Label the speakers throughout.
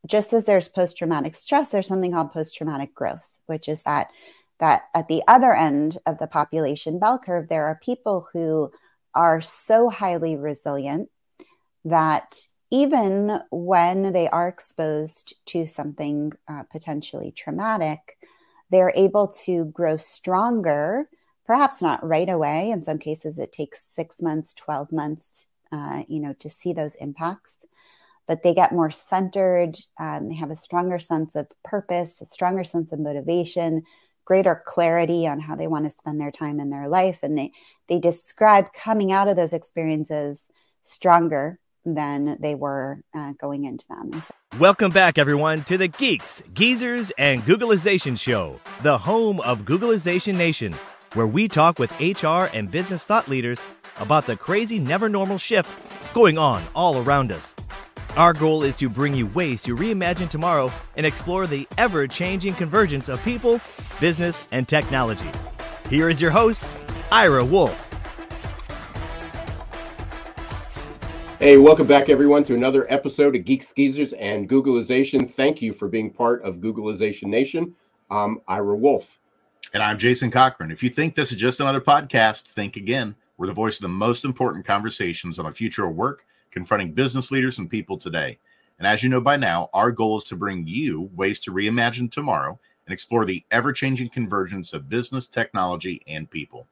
Speaker 1: just as there's post-traumatic stress, there's something called post-traumatic growth, which is that at the other end of the population bell curve, there are people who are so highly resilient that even when they are exposed to something potentially traumatic, they're able to grow stronger, perhaps not right away. In some cases, it takes 6 months, 12 months, to see those impacts. But they get more centered. They have a stronger sense of purpose, a stronger sense of motivation, greater clarity on how they want to spend their time in their life. And they describe coming out of those experiences stronger than they were going into them.
Speaker 2: Welcome back, everyone, to the Geeks, Geezers, and Googleization Show, the home of Googleization Nation, where we talk with HR and business thought leaders about the crazy, never normal shift going on all around us. Our goal is to bring you ways to reimagine tomorrow and explore the ever-changing convergence of people, business, and technology. Here is your host, Ira Wolf.
Speaker 3: Hey, welcome back, everyone, to another episode of Geeks, Geezers, and Googleization. Thank you for being part of Googleization Nation. I'm Ira Wolf.
Speaker 4: And I'm Jason Cochran. If you think this is just another podcast, think again. We're the voice of the most important conversations on the future of work, confronting business leaders and people today. And as you know by now, our goal is to bring you ways to reimagine tomorrow and explore the ever-changing convergence of business, technology, and people.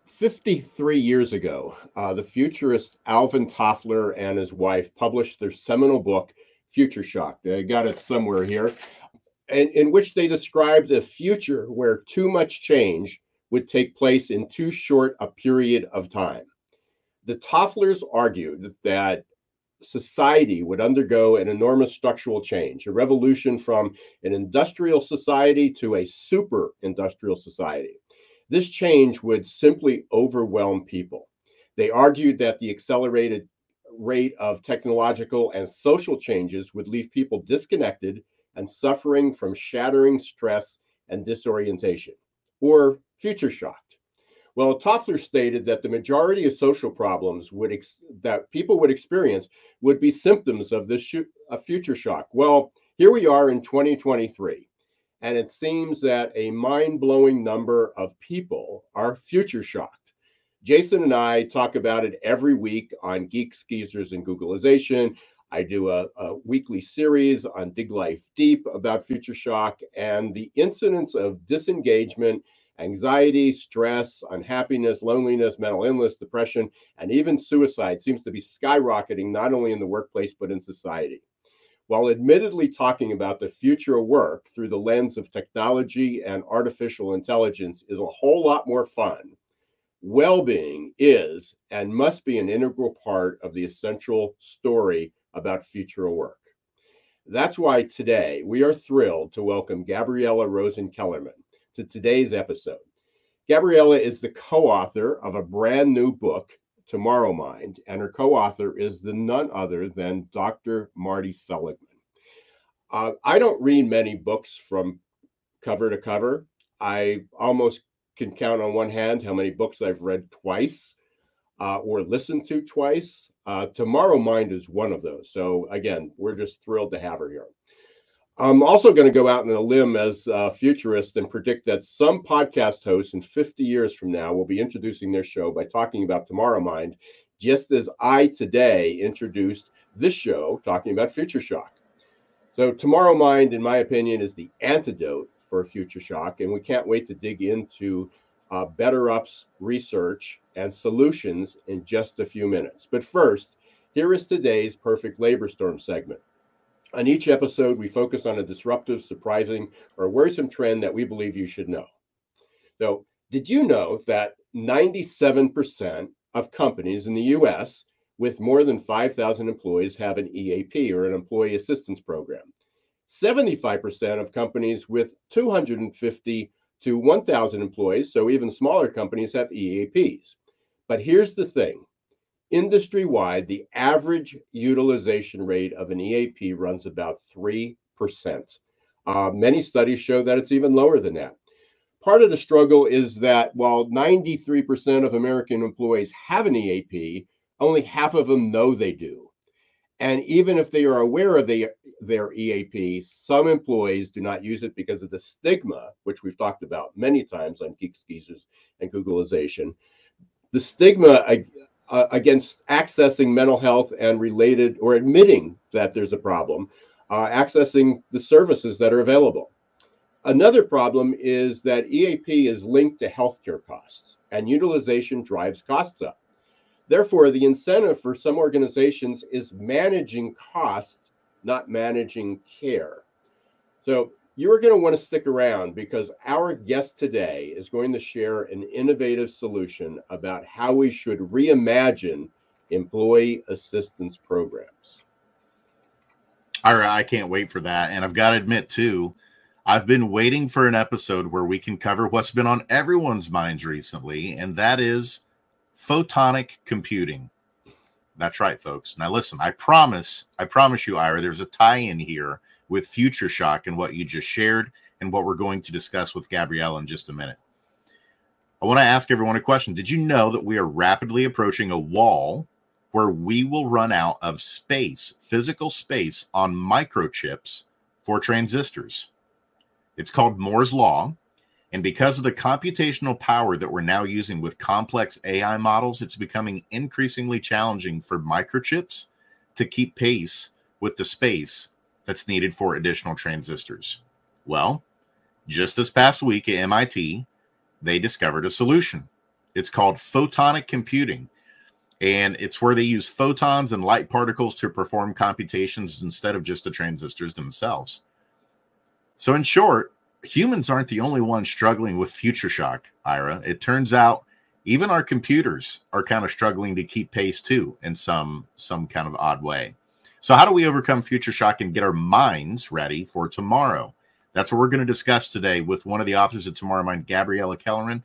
Speaker 3: 53 years ago, the futurist Alvin Toffler and his wife published their seminal book, Future Shock. I got it somewhere here, in which they described a future where too much change would take place in too short a period of time. The Tofflers argued that society would undergo an enormous structural change, a revolution from an industrial society to a super industrial society. This change would simply overwhelm people. They argued that the accelerated rate of technological and social changes would leave people disconnected and suffering from shattering stress and disorientation, or future shocked. Well, Toffler stated that the majority of social problems that people would experience would be symptoms of this future shock. Well, here we are in 2023. And it seems that a mind-blowing number of people are future shocked. Jason and I talk about it every week on Geeks, Geezers, and Googleization. I do a weekly series on Dig Life Deep about future shock, and the incidence of disengagement, anxiety, stress, unhappiness, loneliness, mental illness, depression, and even suicide seems to be skyrocketing not only in the workplace but in society. While admittedly talking about the future of work through the lens of technology and artificial intelligence is a whole lot more fun, well-being is and must be an integral part of the essential story about future of work. That's why today we are thrilled to welcome Gabriela Rosen Kellerman to today's episode. Gabriela is the co-author of a brand new book, TomorrowMind, and her co-author is none other than Dr. Marty Seligman. I don't read many books from cover to cover. I almost can count on one hand how many books I've read twice or listened to twice. TomorrowMind is one of those. So again, we're just thrilled to have her here. I'm also going to go out on a limb as a futurist and predict that some podcast hosts in 50 years from now will be introducing their show by talking about TomorrowMind, just as I today introduced this show talking about future shock. So TomorrowMind, in my opinion, is the antidote for future shock, and we can't wait to dig into BetterUp's research and solutions in just a few minutes. But first, here is today's Perfect Labor Storm segment. On each episode, we focus on a disruptive, surprising, or worrisome trend that we believe you should know. So, did you know that 97% of companies in the U.S. with more than 5,000 employees have an EAP, or an employee assistance program? 75% of companies with 250 to 1,000 employees, so even smaller companies, have EAPs. But here's the thing. Industry-wide, the average utilization rate of an EAP runs about 3%. Many studies show that it's even lower than that. Part of the struggle is that while 93% of American employees have an EAP, only half of them know they do. And even if they are aware of their EAP, some employees do not use it because of the stigma, which we've talked about many times on Geeks, Geezers, and Googleization. The stigma against accessing mental health and related, or admitting that there's a problem, accessing the services that are available. Another problem is that EAP is linked to healthcare costs, and utilization drives costs up. Therefore, the incentive for some organizations is managing costs, not managing care. So you're going to want to stick around because our guest today is going to share an innovative solution about how we should reimagine employee assistance programs.
Speaker 4: All right, I can't wait for that. And I've got to admit, too, I've been waiting for an episode where we can cover what's been on everyone's minds recently, and that is photonic computing. That's right, folks. Now, listen, I promise you, Ira, there's a tie-in here with Future Shock and what you just shared and what we're going to discuss with Gabriela in just a minute. I want to ask everyone a question. Did you know that we are rapidly approaching a wall where we will run out of space, physical space, on microchips for transistors? It's called Moore's Law. And because of the computational power that we're now using with complex AI models, it's becoming increasingly challenging for microchips to keep pace with the space that's needed for additional transistors. Well, just this past week at MIT, they discovered a solution. It's called photonic computing. And it's where they use photons and light particles to perform computations instead of just the transistors themselves. So in short, humans aren't the only ones struggling with future shock, Ira. It turns out even our computers are kind of struggling to keep pace too in some kind of odd way. So how do we overcome future shock and get our minds ready for tomorrow? That's what we're going to discuss today with one of the authors of TomorrowMind, Gabriela Kellerman.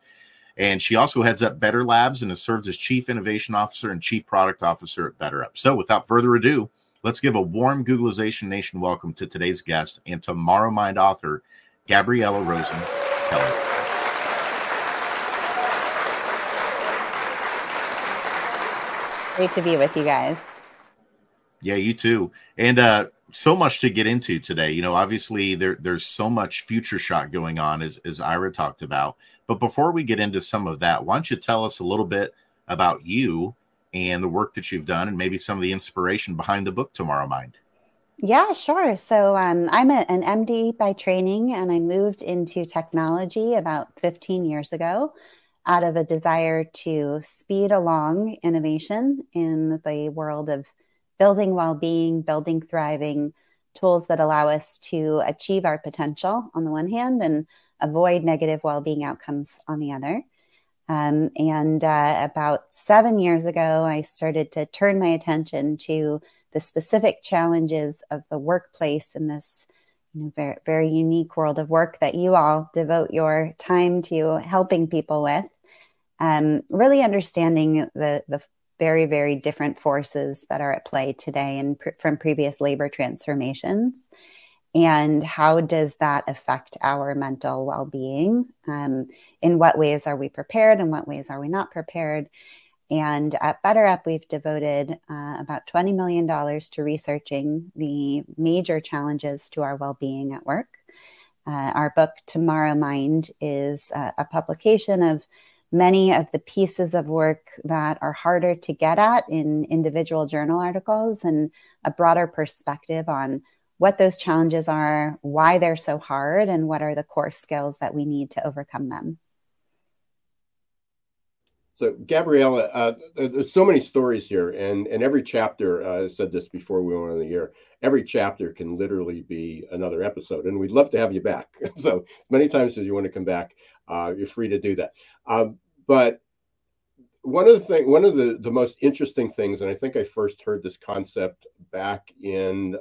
Speaker 4: And she also heads up Better Labs and has served as Chief Innovation Officer and Chief Product Officer at BetterUp. So without further ado, let's give a warm Googleization Nation welcome to today's guest and TomorrowMind author, Gabriela Rosen Kellerman.
Speaker 1: Great to be with you guys.
Speaker 4: Yeah, you too. And so much to get into today. You know, obviously there's so much future shock going on as Ira talked about. But before we get into some of that, why don't you tell us a little bit about you and the work that you've done and maybe some of the inspiration behind the book TomorrowMind?
Speaker 1: Yeah, sure. So I'm an MD by training, and I moved into technology about 15 years ago out of a desire to speed along innovation in the world of building well-being, building thriving, tools that allow us to achieve our potential on the one hand and avoid negative well-being outcomes on the other. About 7 years ago, I started to turn my attention to the specific challenges of the workplace in this very, very unique world of work that you all devote your time to helping people with. Really understanding the very, very different forces that are at play today and from previous labor transformations. And how does that affect our mental well-being? In what ways are we prepared? In what ways are we not prepared? And at BetterUp, we've devoted about $20 million to researching the major challenges to our well-being at work. Our book, TomorrowMind, is a publication of many of the pieces of work that are harder to get at in individual journal articles and a broader perspective on what those challenges are, why they're so hard, and what are the core skills that we need to overcome them.
Speaker 3: So, Gabriela, there's so many stories here, and every chapter, I said this before we went on the air, every chapter can literally be another episode, and we'd love to have you back. So, many times as you want to come back, you're free to do that. But one of the most interesting things, and I think I first heard this concept back in,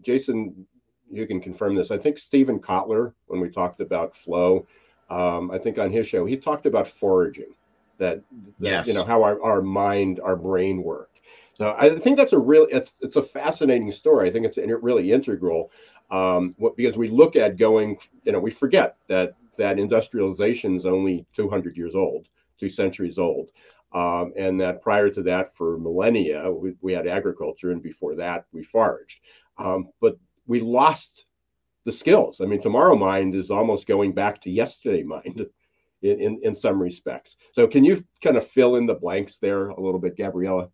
Speaker 3: Jason, you can confirm this, I think Stephen Kotler, when we talked about flow, I think on his show, he talked about foraging. That
Speaker 4: yes.
Speaker 3: You know, how our mind, our brain work. So I think that's it's a fascinating story. I think it's really integral because we look at going, you know, we forget that industrialization is only 200 years old, 2 centuries old. And that prior to that, for millennia, we had agriculture, and before that, we foraged. But we lost the skills. I mean, TomorrowMind is almost going back to yesterday mind in some respects. So can you kind of fill in the blanks there a little bit, Gabriela?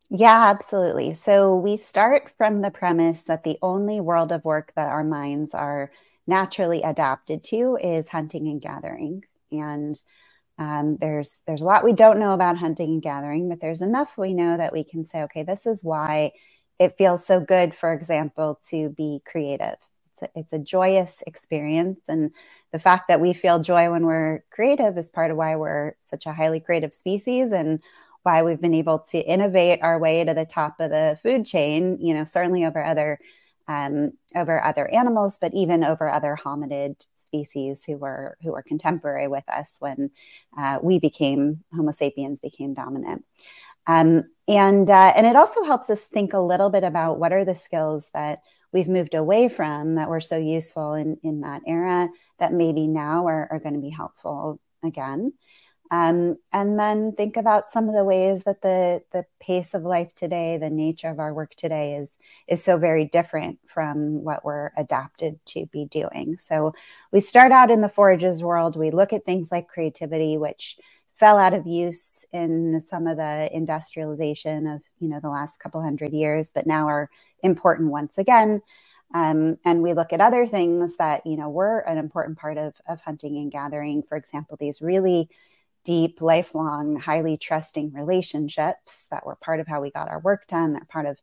Speaker 1: Yeah, absolutely. So we start from the premise that the only world of work that our minds are naturally adapted to is hunting and gathering. And there's a lot we don't know about hunting and gathering, but there's enough we know that we can say, okay, this is why it feels so good, for example, to be creative. It's a joyous experience. And the fact that we feel joy when we're creative is part of why we're such a highly creative species, and why we've been able to innovate our way to the top of the food chain, certainly over other animals, but even over other hominid species who were contemporary with us when Homo sapiens became dominant. And it also helps us think a little bit about what are the skills that we've moved away from that were so useful in that era that maybe now are going to be helpful again. And then think about some of the ways that the pace of life today, the nature of our work today is so very different from what we're adapted to be doing. So we start out in the forages world. We look at things like creativity, which fell out of use in some of the industrialization of, the last couple hundred years, but now are important once again. And we look at other things that, were an important part of hunting and gathering. For example, these really deep, lifelong, highly trusting relationships that were part of how we got our work done. That part of,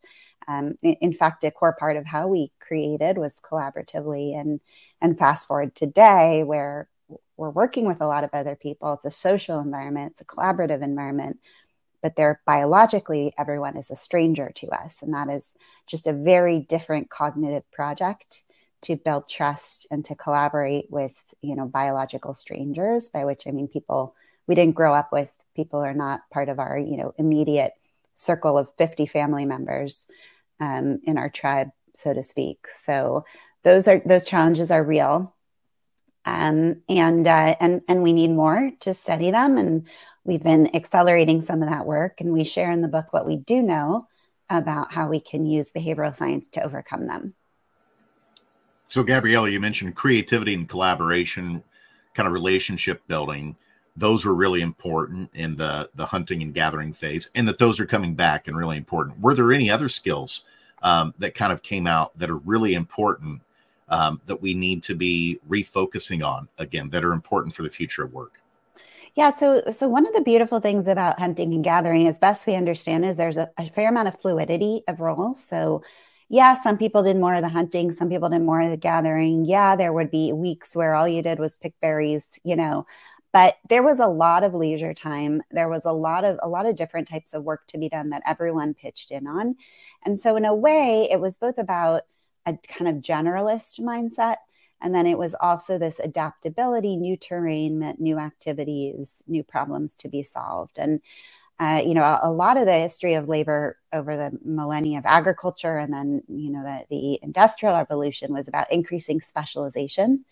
Speaker 1: in fact, a core part of how we created was collaboratively. And fast forward today, where we're working with a lot of other people. It's a social environment. It's a collaborative environment. But biologically, everyone is a stranger to us. And that is just a very different cognitive project to build trust and to collaborate with, biological strangers, by which I mean people we didn't grow up with. People are not part of our, immediate circle of 50 family members in our tribe, so to speak. So those challenges are real. And we need more to study them. And we've been accelerating some of that work. And we share in the book what we do know about how we can use behavioral science to overcome them.
Speaker 4: So, Gabriela, you mentioned creativity and collaboration, kind of relationship building. Those were really important in the hunting and gathering phase, and that those are coming back and really important. Were there any other skills that kind of came out that are really important that we need to be refocusing on again, that are important for the future of work?
Speaker 1: Yeah. So one of the beautiful things about hunting and gathering, as best we understand, is there's a fair amount of fluidity of roles. So yeah, some people did more of the hunting, some people did more of the gathering. Yeah, there would be weeks where all you did was pick berries, but there was a lot of leisure time. There was a lot of different types of work to be done that everyone pitched in on. And so in a way, it was both about a kind of generalist mindset, and then it was also this adaptability, new terrain, new activities, new problems to be solved. And, a lot of the history of labor over the millennia of agriculture and then, the Industrial Revolution was about increasing specialization.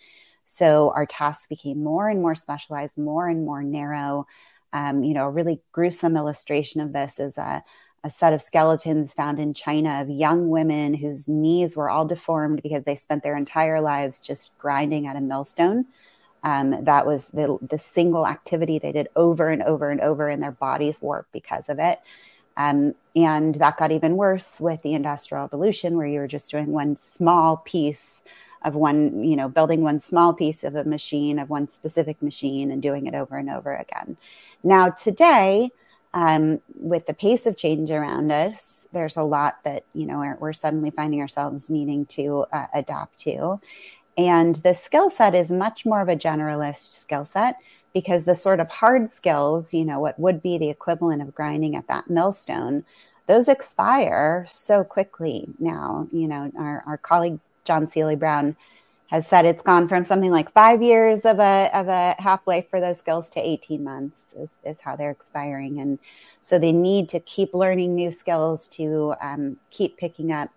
Speaker 1: So our tasks became more and more specialized, more and more narrow. A really gruesome illustration of this is a set of skeletons found in China of young women whose knees were all deformed because they spent their entire lives just grinding at a millstone. That was the single activity they did over and over and over, and their bodies warped because of it. And that got even worse with the Industrial Revolution, where you were just doing one small piece of building one small piece of a machine, of one specific machine, and doing it over and over again. Now, today, with the pace of change around us, there's a lot that, we're suddenly finding ourselves needing to adapt to. And the skill set is much more of a generalist skill set, because the sort of hard skills, what would be the equivalent of grinding at that millstone, those expire so quickly now. Our colleague, John Seely Brown, has said it's gone from something like 5 years of a half-life for those skills to 18 months is how they're expiring. And so they need to keep learning new skills, to keep picking up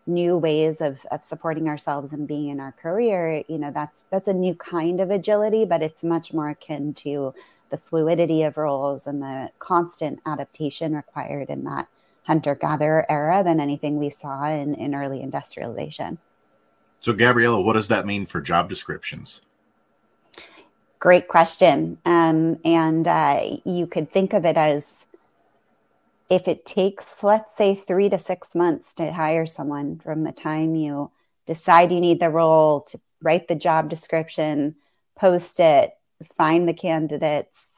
Speaker 1: new ways of supporting ourselves and being in our career. That's a new kind of agility, but it's much more akin to the fluidity of roles and the constant adaptation required in that hunter-gatherer era than anything we saw in early industrialization.
Speaker 4: So, Gabriela, what does that mean for job descriptions?
Speaker 1: Great question. You could think of it as, if it takes, let's say, 3 to 6 months to hire someone from the time you decide you need the role to write the job description, post it, find the candidates,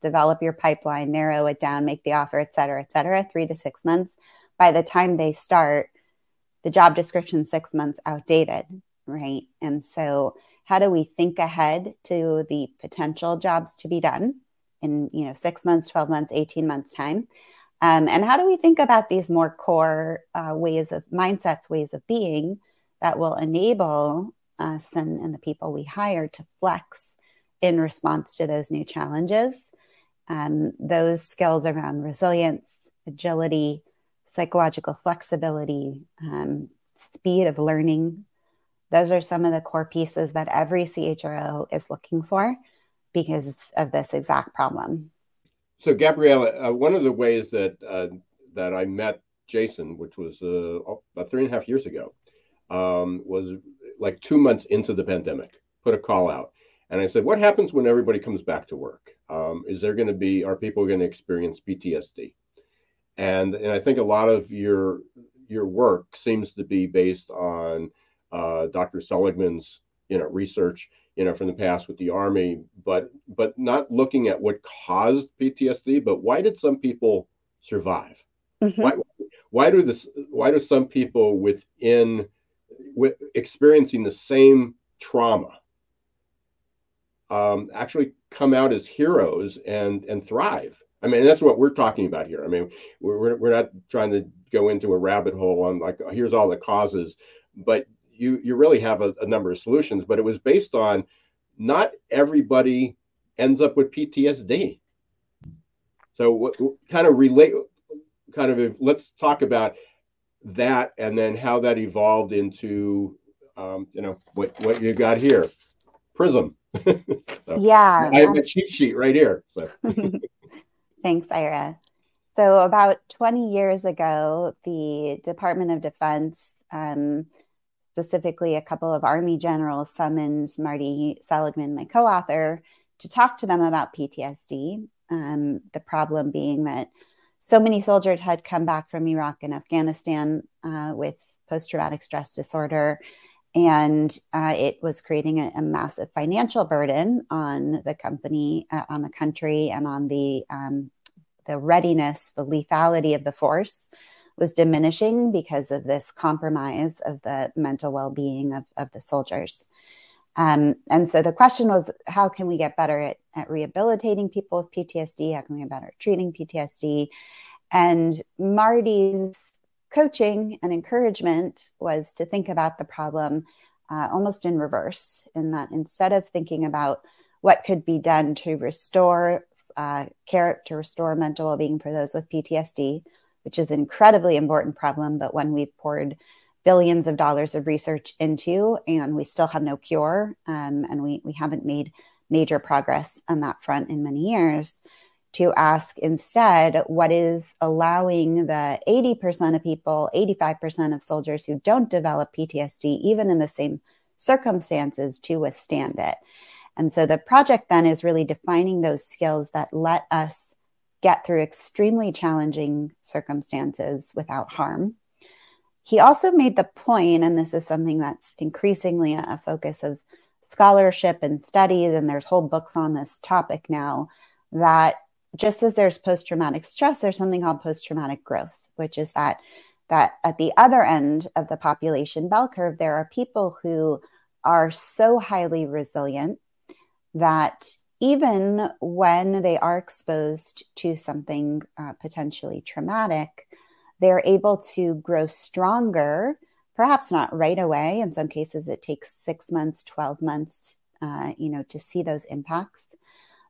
Speaker 1: develop your pipeline, narrow it down, make the offer, et cetera, 3 to 6 months. By the time they start, the job description 6 months outdated, right? And so how do we think ahead to the potential jobs to be done in 6 months, 12 months, 18 months time? And how do we think about these more core ways of being that will enable us and the people we hire to flex in response to those new challenges? Those skills around resilience, agility, psychological flexibility, speed of learning, those are some of the core pieces that every CHRO is looking for because of this exact problem.
Speaker 3: So, Gabriela, one of the ways that I met Jason, which was about 3.5 years ago, was like 2 months into the pandemic, put a call out. And I said, what happens when everybody comes back to work? Are people going to experience PTSD? And I think a lot of your work seems to be based on Dr. Seligman's research from the past with the Army, but not looking at what caused PTSD, but why did some people survive? Mm-hmm. Why do some people experiencing the same trauma actually come out as heroes and thrive? I mean, that's what we're talking about here. I mean, we're not trying to go into a rabbit hole on like, here's all the causes, but you really have a number of solutions. But it was based on not everybody ends up with PTSD. So let's talk about that, and then how that evolved into what you got here, Prism. So,
Speaker 1: yeah,
Speaker 3: I have a cheat sheet right here. So.
Speaker 1: Thanks, Ira. So about 20 years ago, the Department of Defense, specifically a couple of Army generals, summoned Marty Seligman, my co-author, to talk to them about PTSD. The problem being that so many soldiers had come back from Iraq and Afghanistan with post-traumatic stress disorder, and it was creating a massive financial burden on the company, on the country, and on the readiness, the lethality of the force was diminishing because of this compromise of the mental well-being of the soldiers. And so the question was, how can we get better at rehabilitating people with PTSD? How can we get better at treating PTSD? And Marty's coaching and encouragement was to think about the problem almost in reverse, in that instead of thinking about what could be done to restore care, to restore mental well-being for those with PTSD, which is an incredibly important problem, but one we've poured billions of dollars of research into, and we still have no cure, and we haven't made major progress on that front in many years, to ask instead, what is allowing the 80% of people, 85% of soldiers who don't develop PTSD, even in the same circumstances, to withstand it? And so the project then is really defining those skills that let us get through extremely challenging circumstances without harm. He also made the point, and this is something that's increasingly a focus of scholarship and studies, and there's whole books on this topic now, that just as there's post-traumatic stress, there's something called post-traumatic growth, which is that at the other end of the population bell curve, there are people who are so highly resilient that even when they are exposed to something potentially traumatic, they're able to grow stronger, perhaps not right away. In some cases, it takes 6 months, 12 months, to see those impacts.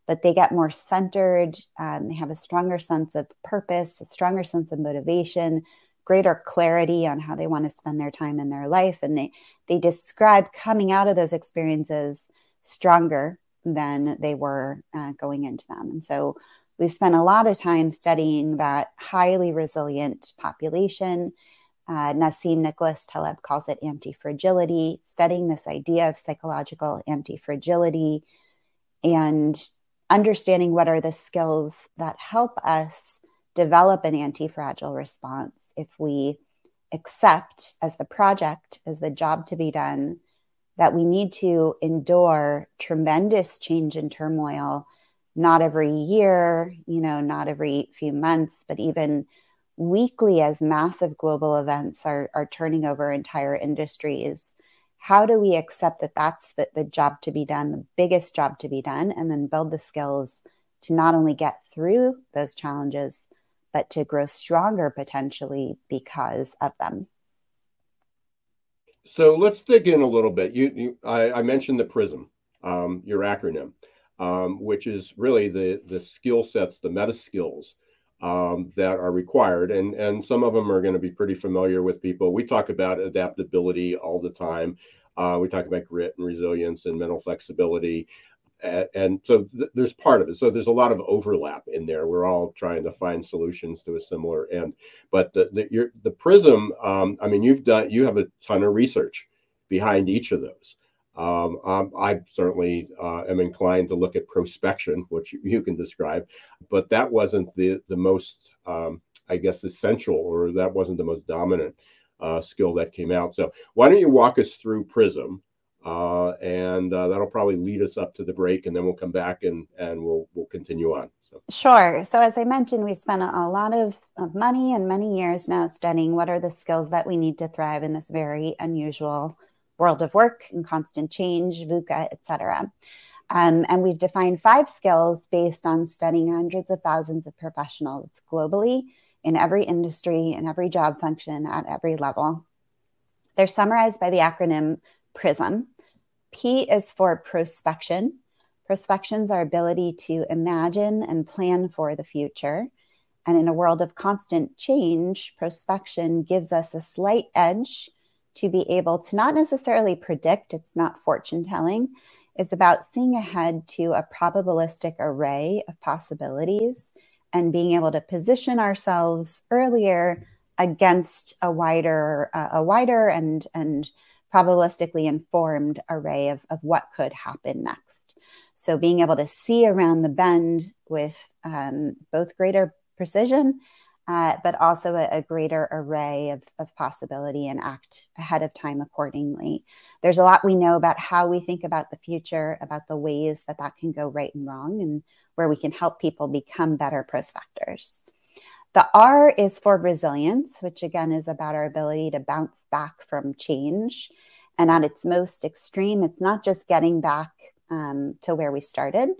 Speaker 1: But they get more centered. They have a stronger sense of purpose, a stronger sense of motivation, greater clarity on how they want to spend their time in their life. And they describe coming out of those experiences stronger, than they were going into them. And so we've spent a lot of time studying that highly resilient population. Nassim Nicholas Taleb calls it anti-fragility, studying this idea of psychological anti-fragility and understanding what are the skills that help us develop an anti-fragile response if we accept as the project, as the job to be done, that we need to endure tremendous change and turmoil, not every year, not every few months, but even weekly as massive global events are turning over entire industries. How do we accept that that's the job to be done, the biggest job to be done, and then build the skills to not only get through those challenges, but to grow stronger potentially because of them?
Speaker 3: So let's dig in a little bit. I mentioned the PRISM, your acronym, which is really the skill sets, the meta skills that are required. And some of them are going to be pretty familiar with people. We talk about adaptability all the time. We talk about grit and resilience and mental flexibility. And so there's part of it. So there's a lot of overlap in there. We're all trying to find solutions to a similar end. But the PRISM, you have a ton of research behind each of those. I certainly am inclined to look at prospection, which you can describe, but that wasn't the most, essential, or that wasn't the most dominant skill that came out. So why don't you walk us through PRISM? And that'll probably lead us up to the break, and then we'll come back and we'll continue on. So.
Speaker 1: Sure. So as I mentioned, we've spent a lot of money and many years now studying what are the skills that we need to thrive in this very unusual world of work and constant change, VUCA, et cetera. And we've defined 5 skills based on studying hundreds of thousands of professionals globally in every industry, in every job function, at every level. They're summarized by the acronym PRISM. P is for prospection. Prospection's our ability to imagine and plan for the future. And in a world of constant change, prospection gives us a slight edge to be able to not necessarily predict. It's not fortune telling. It's about seeing ahead to a probabilistic array of possibilities and being able to position ourselves earlier against a wider and probabilistically informed array of what could happen next. So being able to see around the bend with both greater precision, but also a greater array of possibility, and act ahead of time accordingly. There's a lot we know about how we think about the future, about the ways that can go right and wrong, and where we can help people become better prospectors. The R is for resilience, which again is about our ability to bounce back from change. And at its most extreme, it's not just getting back to where we started.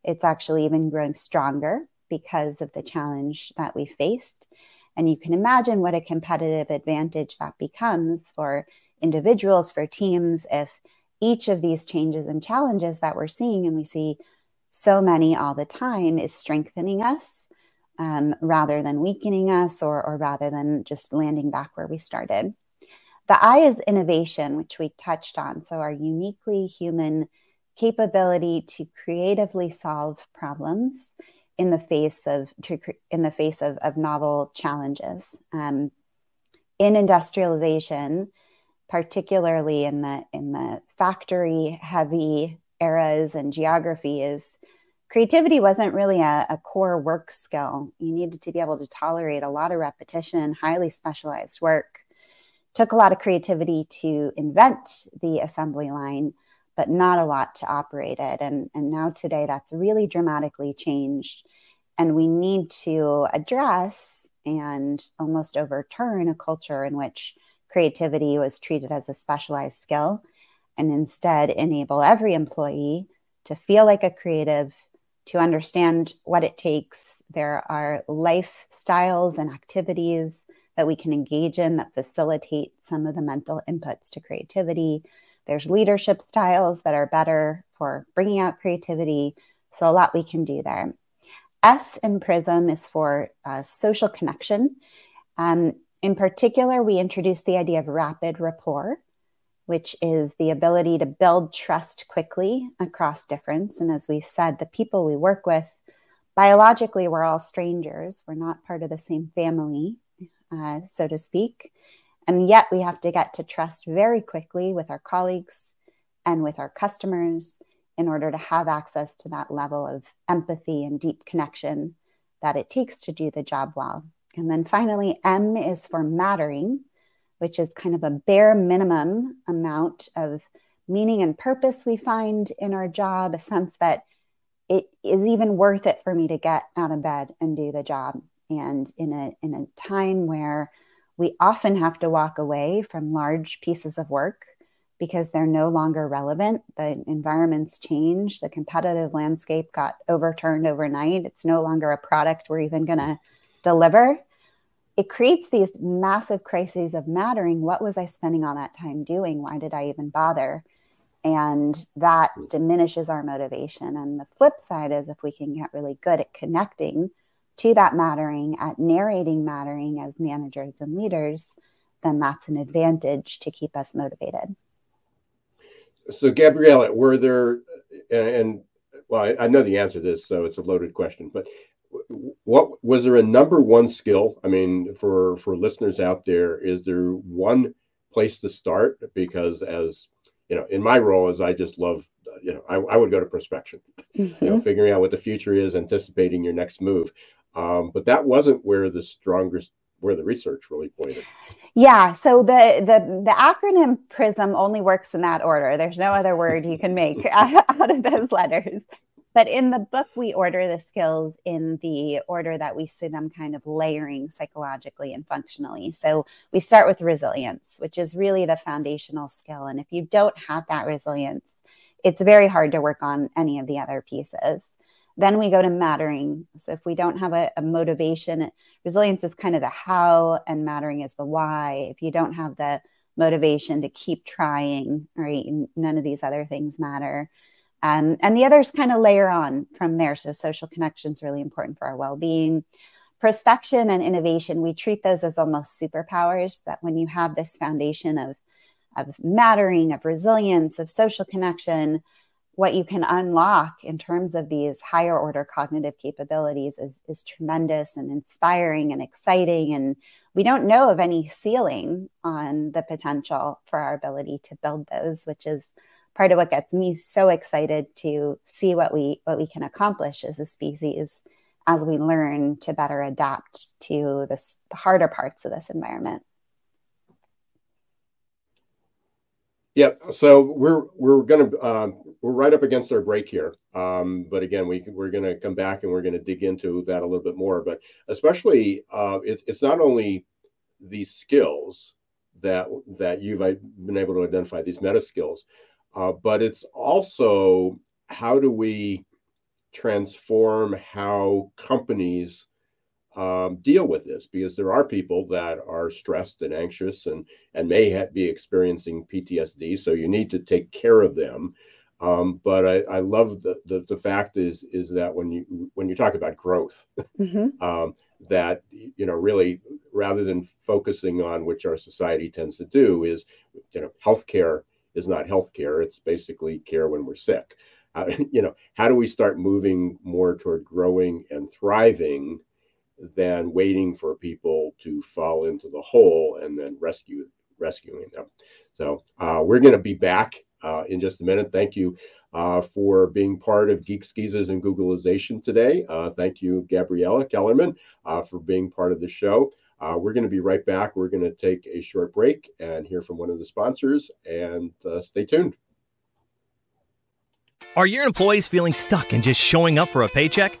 Speaker 1: It's actually even growing stronger because of the challenge that we faced. And you can imagine what a competitive advantage that becomes for individuals, for teams, if each of these changes and challenges that we're seeing, and we see so many all the time, is strengthening us rather than weakening us, or rather than just landing back where we started. The I is innovation, which we touched on. So our uniquely human capability to creatively solve problems in the face of novel challenges. In industrialization, particularly in the factory heavy eras and geographies, creativity wasn't really a core work skill. You needed to be able to tolerate a lot of repetition, highly specialized work. Took a lot of creativity to invent the assembly line, but not a lot to operate it. And now today, that's really dramatically changed. And we need to address and almost overturn a culture in which creativity was treated as a specialized skill, and instead enable every employee to feel like a creative, to understand what it takes. There are lifestyles and activities that we can engage in that facilitate some of the mental inputs to creativity. There's leadership styles that are better for bringing out creativity. So a lot we can do there. S in PRISM is for social connection. In particular, we introduced the idea of rapid rapport. which is the ability to build trust quickly across difference. And as we said, the people we work with, biologically, we're all strangers. We're not part of the same family, so to speak. And yet we have to get to trust very quickly with our colleagues and with our customers in order to have access to that level of empathy and deep connection that it takes to do the job well. And then finally, M is for mattering, which is kind of a bare minimum amount of meaning and purpose we find in our job, a sense that it is even worth it for me to get out of bed and do the job. And in a time where we often have to walk away from large pieces of work because they're no longer relevant, the environment's changed, the competitive landscape got overturned overnight, it's no longer a product we're even going to deliver. It creates these massive crises of mattering. What was I spending all that time doing? Why did I even bother? And that diminishes our motivation. And the flip side is if we can get really good at connecting to that mattering, at narrating mattering as managers and leaders, then that's an advantage to keep us motivated.
Speaker 3: So Gabriela, were there, well, I know the answer to this, so it's a loaded question, but what was there a number one skill? I mean, for listeners out there, is there one place to start? Because as you know, in my role, as I just love, I would go to prospection, figuring out what the future is, anticipating your next move. But that wasn't where the research really pointed.
Speaker 1: Yeah. So the acronym PRISM only works in that order. There's no other word you can make out of those letters. But in the book, we order the skills in the order that we see them kind of layering psychologically and functionally. So we start with resilience, which is really the foundational skill. And if you don't have that resilience, it's very hard to work on any of the other pieces. Then we go to mattering. So if we don't have a motivation, resilience is kind of the how and mattering is the why. If you don't have the motivation to keep trying, right, none of these other things matter. And the others kind of layer on from there. So social connection is really important for our well-being. Prospection and innovation, we treat those as almost superpowers, that when you have this foundation of mattering, of resilience, of social connection, what you can unlock in terms of these higher order cognitive capabilities is tremendous and inspiring and exciting. And we don't know of any ceiling on the potential for our ability to build those, which is part of what gets me so excited to see what we can accomplish as a species as we learn to better adapt to the harder parts of this environment.
Speaker 3: Yeah, so we're right up against our break here, but again we're going to come back and we're going to dig into that a little bit more. But especially it's not only these skills that you've been able to identify, these meta skills, but it's also how do we transform how companies deal with this, because there are people that are stressed and anxious and may be experiencing PTSD. So you need to take care of them. But I love the fact is that when you talk about growth, that really, rather than focusing on, which our society tends to do, is healthcare is not healthcare. It's basically care when we're sick. How do we start moving more toward growing and thriving than waiting for people to fall into the hole and then rescuing them? So we're going to be back in just a minute. Thank you for being part of Geeks, Geezers, and Googlization today. Thank you, Gabriela Kellerman, for being part of the show. We're going to be right back. We're going to take a short break and hear from one of the sponsors, and stay tuned.
Speaker 2: Are your employees feeling stuck and just showing up for a paycheck?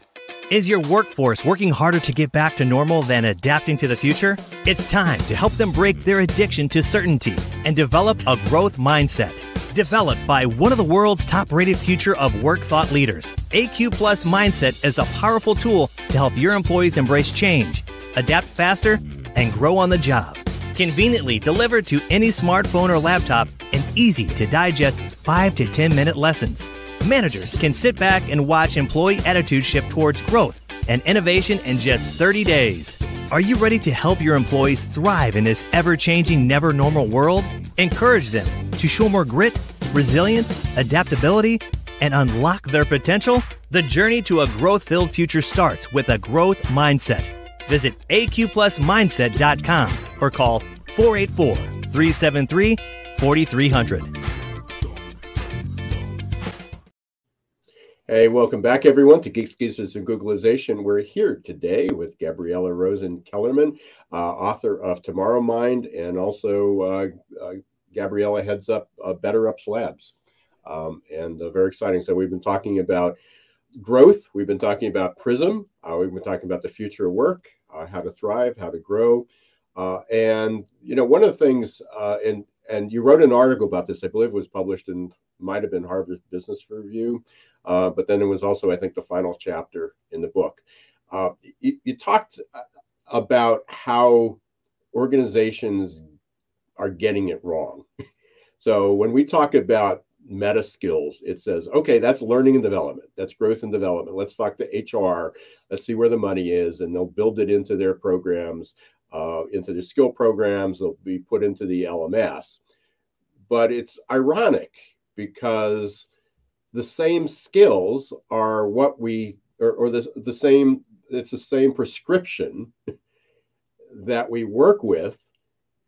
Speaker 2: Is your workforce working harder to get back to normal than adapting to the future? It's time to help them break their addiction to certainty and develop a growth mindset. Developed by one of the world's top-rated future of work thought leaders, AQ Plus Mindset is a powerful tool to help your employees embrace change, adapt faster, and grow on the job. Conveniently delivered to any smartphone or laptop and easy to digest 5 to 10 minute lessons. Managers can sit back and watch employee attitude shift towards growth and innovation in just 30 days. Are you ready to help your employees thrive in this ever-changing, never normal world? Encourage them to show more grit, resilience, adaptability, and unlock their potential? The journey to a growth-filled future starts with a growth mindset. Visit aqplusmindset.com or call 484-373-4300.
Speaker 3: Hey, welcome back, everyone, to Geeks, Geezers, and Googlization. We're here today with Gabriela Rosen Kellerman, author of TomorrowMind, and also Gabriela heads up BetterUp Labs. And very exciting. So we've been talking about growth. We've been talking about Prism. We've been talking about the future of work, how to thrive, how to grow. And, you know, one of the things, and you wrote an article about this, I believe it was published in, might have been Harvard Business Review. But then it was also, I think, the final chapter in the book. You talked about how organizations are getting it wrong. So when we talk about meta skills, it says, okay, that's learning and development. That's growth and development. Let's talk to HR. Let's see where the money is. And they'll build it into their programs, into the skill programs. They'll be put into the LMS. But it's ironic because the same skills are what we, or the same, it's the same prescription that we work with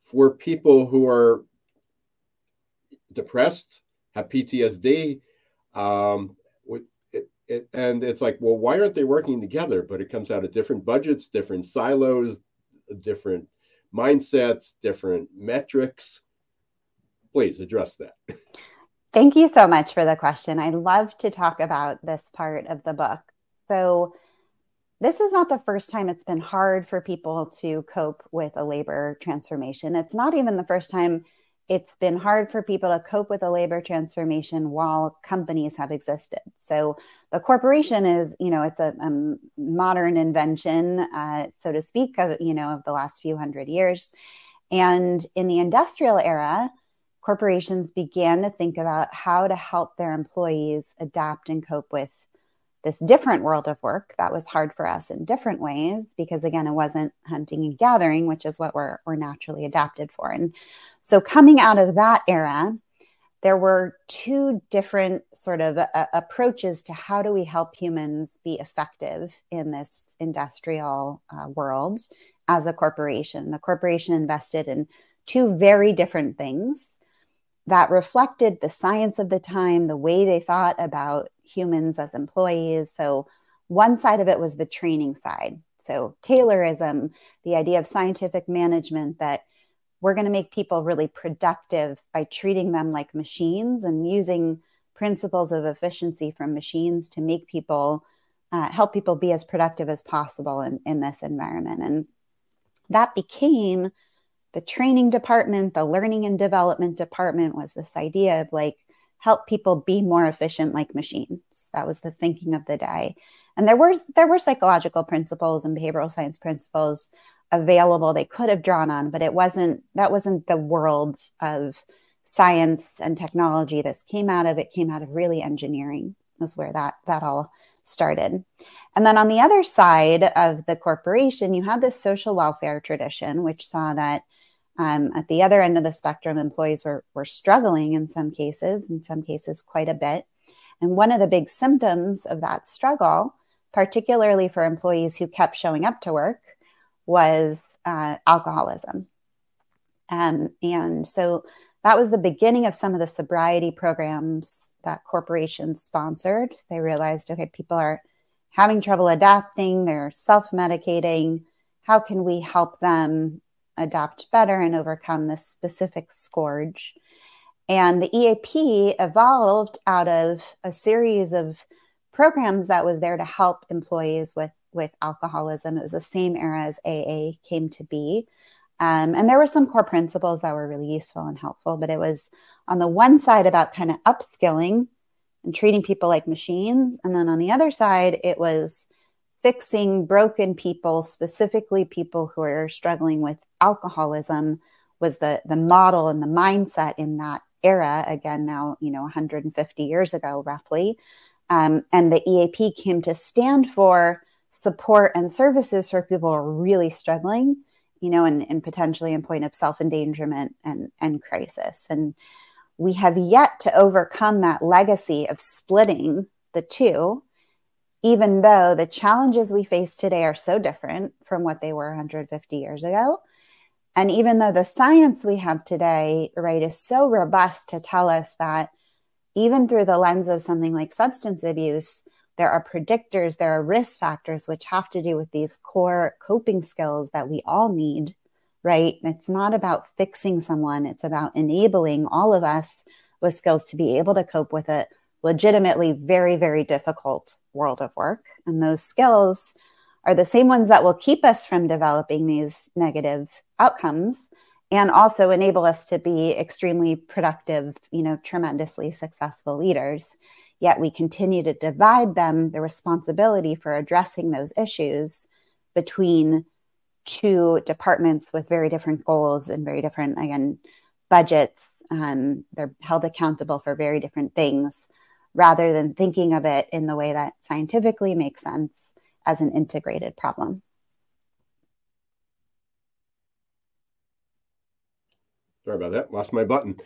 Speaker 3: for people who are depressed, have PTSD. And it's like, well, why aren't they working together? But it comes out of different budgets, different silos, different mindsets, different metrics. Please address that.
Speaker 1: Thank you so much for the question. I love to talk about this part of the book. So this is not the first time it's been hard for people to cope with a labor transformation. It's not even the first time it's been hard for people to cope with a labor transformation while companies have existed. So the corporation is, you know, it's a modern invention, so to speak, of the last few hundred years. And in the industrial era, corporations began to think about how to help their employees adapt and cope with this different world of work that was hard for us in different ways, because again, it wasn't hunting and gathering, which is what we're naturally adapted for. And so coming out of that era, there were two different sort of approaches to how do we help humans be effective in this industrial world as a corporation. The corporation invested in two very different things that reflected the science of the time, the way they thought about humans as employees. So one side of it was the training side. So Taylorism, the idea of scientific management, that we're going to make people really productive by treating them like machines and using principles of efficiency from machines to make people, help people be as productive as possible in this environment. And that became the training department. The learning and development department was this idea of like, help people be more efficient like machines. That was the thinking of the day. And there were psychological principles and behavioral science principles available they could have drawn on, but that wasn't the world of science and technology this came out of. It came out of really engineering, was where that all started. And then on the other side of the corporation, you had this social welfare tradition, which saw that at the other end of the spectrum, employees were struggling in some cases quite a bit. And one of the big symptoms of that struggle, particularly for employees who kept showing up to work, was alcoholism. And so that was the beginning of some of the sobriety programs that corporations sponsored. They realized, okay, people are having trouble adapting, they're self-medicating. How can we help them adapt better and overcome this specific scourge? And the EAP evolved out of a series of programs that was there to help employees with alcoholism. It was the same era as AA came to be. And there were some core principles that were really useful and helpful, but it was on the one side about kind of upskilling and treating people like machines. And then on the other side, it was fixing broken people, specifically people who are struggling with alcoholism, was the model and the mindset in that era. Again, now, 150 years ago, roughly. And the EAP came to stand for support and services for people who are really struggling, and potentially in point of self-endangerment and crisis. And we have yet to overcome that legacy of splitting the two, even though the challenges we face today are so different from what they were 150 years ago. And even though the science we have today, right, is so robust to tell us that even through the lens of something like substance abuse, there are predictors, there are risk factors, which have to do with these core coping skills that we all need, right? It's not about fixing someone. It's about enabling all of us with skills to be able to cope with a legitimately very, very difficult world of work. And those skills are the same ones that will keep us from developing these negative outcomes and also enable us to be extremely productive, tremendously successful leaders. Yet we continue to divide the responsibility for addressing those issues between two departments with very different goals and very different, again, budgets. They're held accountable for very different things, rather than thinking of it in the way that scientifically makes sense as an integrated problem.
Speaker 3: Sorry about that. Lost my button.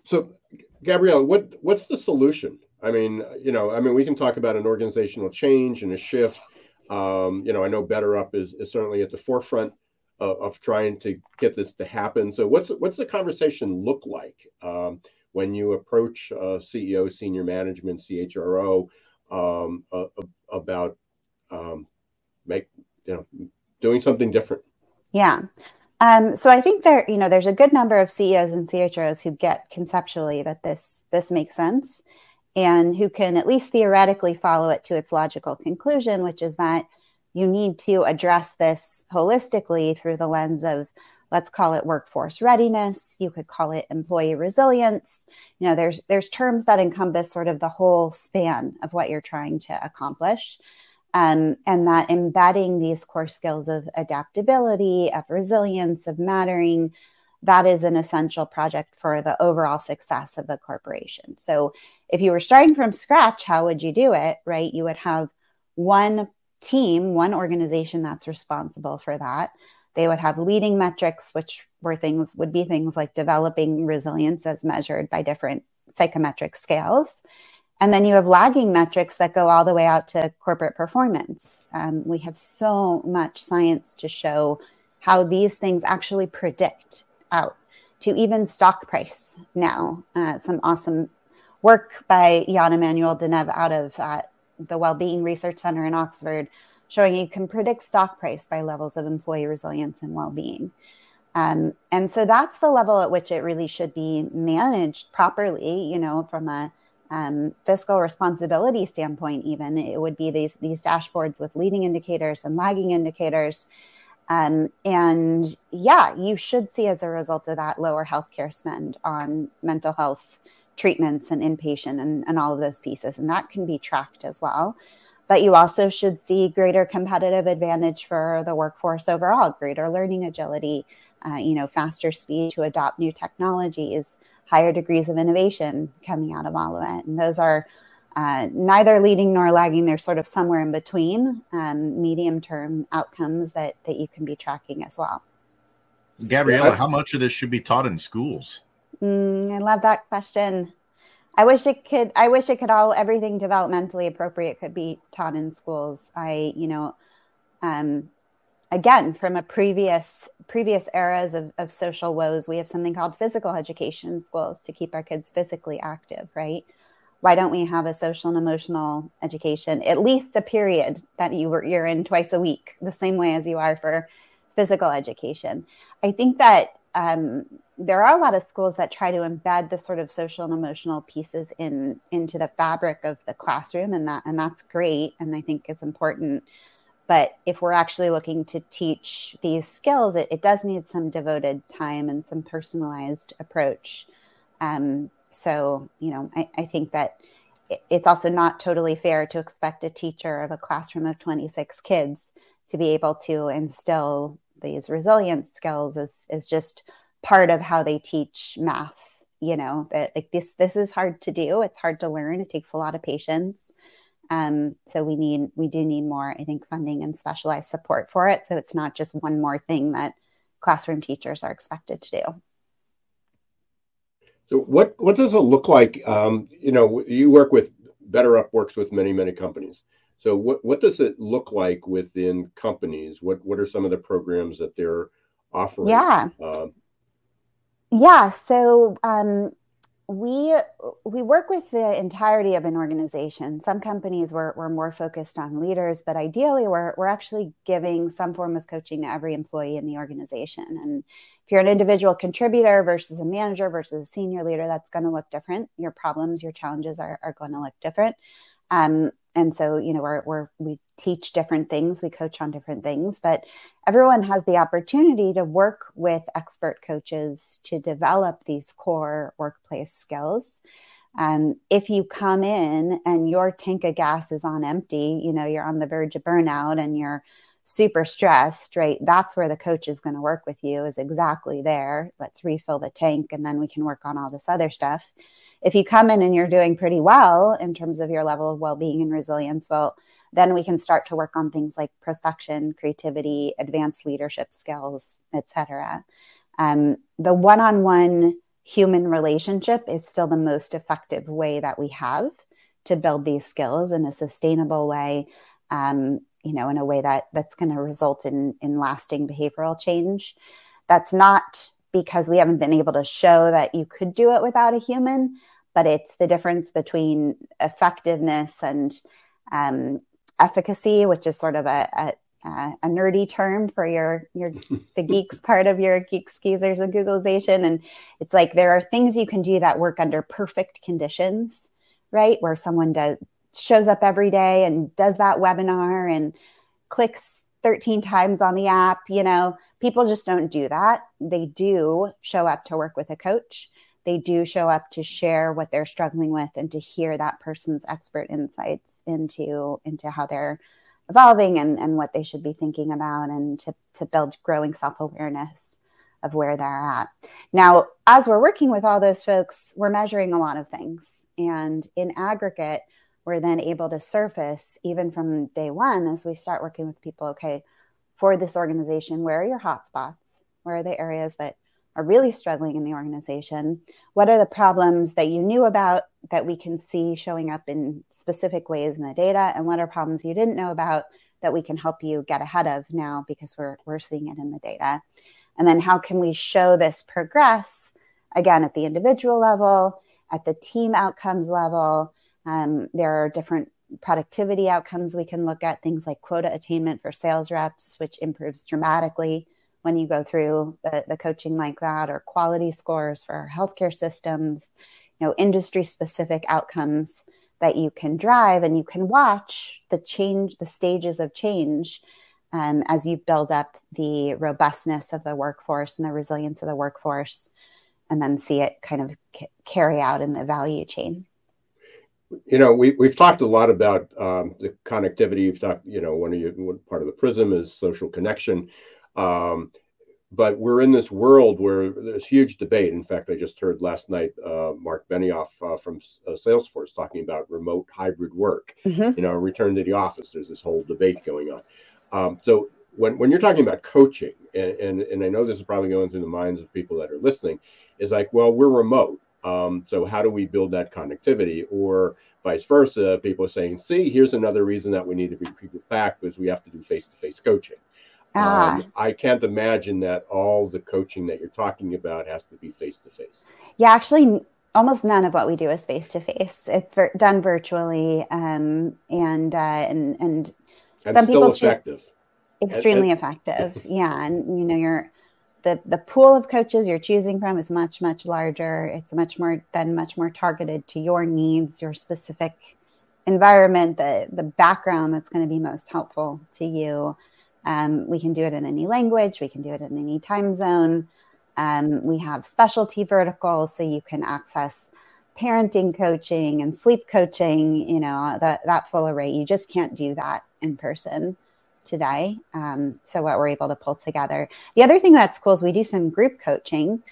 Speaker 3: So, Gabriela, what's the solution? I mean, we can talk about an organizational change and a shift. I know BetterUp is certainly at the forefront of trying to get this to happen. So, what's the conversation look like when you approach CEO, senior management, CHRO about doing something different?
Speaker 1: Yeah. So I think there's a good number of CEOs and CHROs who get conceptually that this makes sense, and who can at least theoretically follow it to its logical conclusion, which is that you need to address this holistically through the lens of, let's call it workforce readiness. You could call it employee resilience. There's terms that encompass sort of the whole span of what you're trying to accomplish. And that embedding these core skills of adaptability, of resilience, of mattering, that is an essential project for the overall success of the corporation. So if you were starting from scratch, how would you do it, right? You would have one team, one organization that's responsible for that. They would have leading metrics, which would be things like developing resilience as measured by different psychometric scales. And then you have lagging metrics that go all the way out to corporate performance. We have so much science to show how these things actually predict out to even stock price now. Some awesome work by Jan Emanuel Deneuve out of the Wellbeing Research Center in Oxford, showing you can predict stock price by levels of employee resilience and well-being. And so that's the level at which it really should be managed properly, from a fiscal responsibility standpoint. Even it would be these dashboards with leading indicators and lagging indicators. And yeah, you should see as a result of that lower healthcare spend on mental health treatments and inpatient and all of those pieces. And that can be tracked as well. But you also should see greater competitive advantage for the workforce overall, greater learning agility, faster speed to adopt new technologies, higher degrees of innovation coming out of all of it. And those are neither leading nor lagging. They're sort of somewhere in between, medium-term outcomes that you can be tracking as well.
Speaker 4: Gabriela, how much of this should be taught in schools?
Speaker 1: I love that question. I wish everything developmentally appropriate could be taught in schools. Again, from a previous eras of social woes, we have something called physical education in schools to keep our kids physically active, right? Why don't we have a social and emotional education, at least the period that you're in twice a week, the same way as you are for physical education? I think that there are a lot of schools that try to embed the sort of social and emotional pieces into the fabric of the classroom, and that's great, and I think is important. But if we're actually looking to teach these skills, it does need some devoted time and some personalized approach. So, I think that it's also not totally fair to expect a teacher of a classroom of 26 kids to be able to instill these resilience skills is just part of how they teach math. That like this is hard to do. It's hard to learn. It takes a lot of patience. So we do need more, I think, funding and specialized support for it. So it's not just one more thing that classroom teachers are expected to do.
Speaker 3: So what does it look like? You work with BetterUp, works with many companies. So what does it look like within companies? What are some of the programs that they're offering?
Speaker 1: So we work with the entirety of an organization. Some companies we're more focused on leaders, but ideally we're actually giving some form of coaching to every employee in the organization. And if you're an individual contributor versus a manager versus a senior leader, that's going to look different. Your problems, your challenges are going to look different. And so, we teach different things, we coach on different things, but everyone has the opportunity to work with expert coaches to develop these core workplace skills. If you come in and your tank of gas is on empty, you're on the verge of burnout and you're super stressed, right? That's where the coach is going to work with you, is exactly there. Let's refill the tank and then we can work on all this other stuff. If you come in and you're doing pretty well in terms of your level of well-being and resilience, well, then we can start to work on things like prospection, creativity, advanced leadership skills, etc. The one-on-one human relationship is still the most effective way that we have to build these skills in a sustainable way, in a way that's going to result in lasting behavioral change. That's not because we haven't been able to show that you could do it without a human, but it's the difference between effectiveness and efficacy, which is sort of a nerdy term for the geeks part of your Geeks, Geezers, and Googlization. And it's like there are things you can do that work under perfect conditions, right? Where someone shows up every day and does that webinar and clicks 13 times on the app. People just don't do that. They do show up to work with a coach. They do show up to share what they're struggling with and to hear that person's expert insights into how they're evolving and what they should be thinking about, and to build growing self-awareness of where they're at. Now, as we're working with all those folks, we're measuring a lot of things. And in aggregate, we're then able to surface, even from day one, as we start working with people, okay, for this organization, where are your hotspots? Where are the areas that are really struggling in the organization? What are the problems that you knew about that we can see showing up in specific ways in the data? And what are problems you didn't know about that we can help you get ahead of now because we're seeing it in the data? And then how can we show this progress, again, at the individual level, at the team outcomes level? There are different productivity outcomes we can look at, things like quota attainment for sales reps, which improves dramatically when you go through the coaching like that, or quality scores for our healthcare systems, industry specific outcomes that you can drive, and you can watch the stages of change as you build up the robustness of the workforce and the resilience of the workforce, and then see it kind of carry out in the value chain.
Speaker 3: We've talked a lot about the connectivity. You've talked, one part of the prism is social connection. But we're in this world where there's huge debate. In fact, I just heard last night Mark Benioff from Salesforce talking about remote hybrid work, return to the office. There's this whole debate going on. So when you're talking about coaching, and I know this is probably going through the minds of people that are listening, is like, well, we're remote. So how do we build that connectivity? Or vice versa, people are saying, see, here's another reason that we need to bring people back, because we have to do face-to-face coaching. I can't imagine that all the coaching that you're talking about has to be face-to-face.
Speaker 1: Yeah, actually, almost none of what we do is face-to-face. It's done virtually, and some people
Speaker 3: effective.
Speaker 1: Extremely effective. Yeah, and the pool of coaches you're choosing from is much, much larger. It's much more targeted to your needs, your specific environment, the background that's going to be most helpful to you. We can do it in any language. We can do it in any time zone. We have specialty verticals, so you can access parenting coaching and sleep coaching, that full array. You just can't do that in person today. So what we're able to pull together. The other thing that's cool is we do some group coaching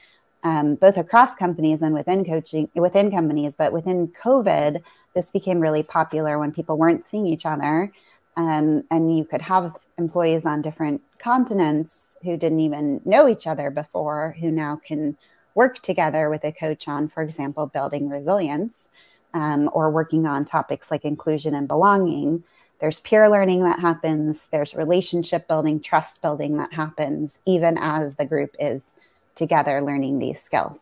Speaker 1: both across companies and within companies. But within COVID, this became really popular when people weren't seeing each other. And you could have employees on different continents who didn't even know each other before, who now can work together with a coach on, for example, building resilience, or working on topics like inclusion and belonging. There's peer learning that happens. There's relationship building, trust building that happens, even as the group is together learning these skills.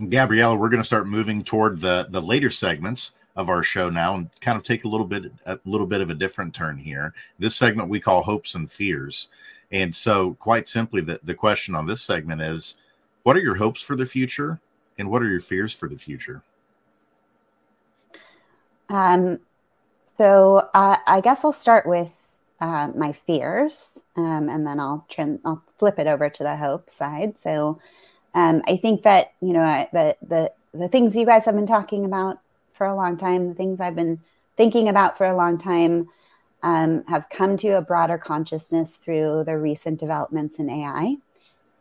Speaker 4: Gabriela, we're going to start moving toward the later segments of our show now and kind of take a little bit of a different turn here. This segment we call hopes and fears. And so quite simply, the question on this segment is, what are your hopes for the future and what are your fears for the future?
Speaker 1: So I guess I'll start with my fears, and then I'll flip it over to the hope side. So I think that, the things you guys have been talking about for a long time, the things I've been thinking about for a long time, have come to a broader consciousness through the recent developments in AI.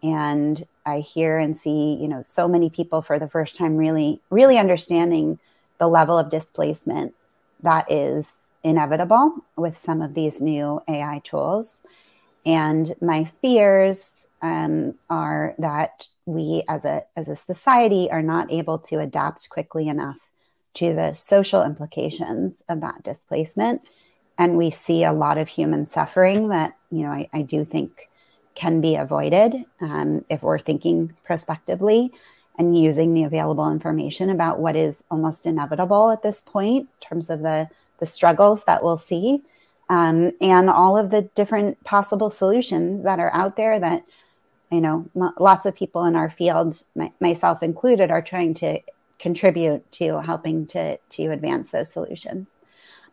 Speaker 1: And I hear and see, so many people for the first time really, really understanding the level of displacement that is inevitable with some of these new AI tools. And my fears are that we as a society are not able to adapt quickly enough to the social implications of that displacement. And we see a lot of human suffering that, I do think can be avoided if we're thinking prospectively and using the available information about what is almost inevitable at this point in terms of the struggles that we'll see, and all of the different possible solutions that are out there that, lots of people in our field, myself included, are trying to contribute to helping to advance those solutions.